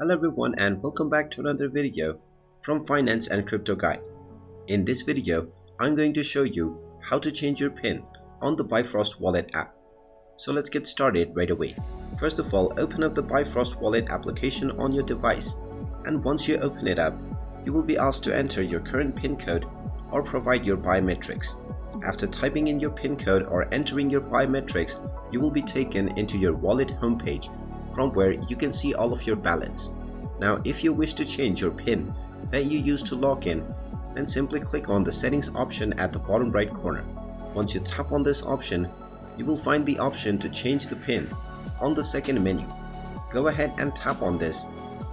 Hello everyone and welcome back to another video from Finance and Crypto Guide. In this video, I'm going to show you how to change your PIN on the Bifrost Wallet app. So let's get started right away. First of all, open up the Bifrost Wallet application on your device, and once you open it up, you will be asked to enter your current PIN code or provide your biometrics. After typing in your PIN code or entering your biometrics, you will be taken into your wallet homepage, from where you can see all of your balance. Now, if you wish to change your PIN that you use to log in, then simply click on the settings option at the bottom right corner. Once you tap on this option, you will find the option to change the PIN on the second menu. Go ahead and tap on this,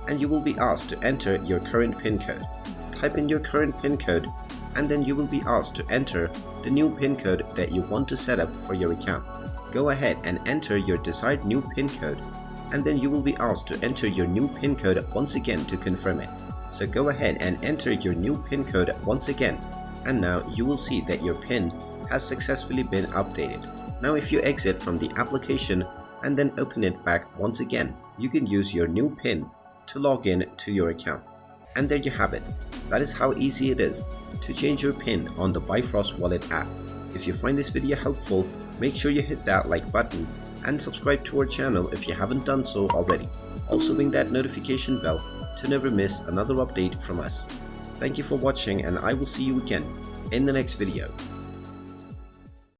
and you will be asked to enter your current PIN code. Type in your current PIN code, and then you will be asked to enter the new PIN code that you want to set up for your account. Go ahead and enter your desired new PIN code, and then you will be asked to enter your new PIN code once again to confirm it. So go ahead and enter your new PIN code once again, and now you will see that your PIN has successfully been updated. Now if you exit from the application and then open it back once again, you can use your new PIN to log in to your account. And there you have it. That is how easy it is to change your PIN on the Bifrost Wallet app. If you find this video helpful, make sure you hit that like button and subscribe to our channel if you haven't done so already. Also ring that notification bell to never miss another update from us. Thank you for watching, and I will see you again in the next video.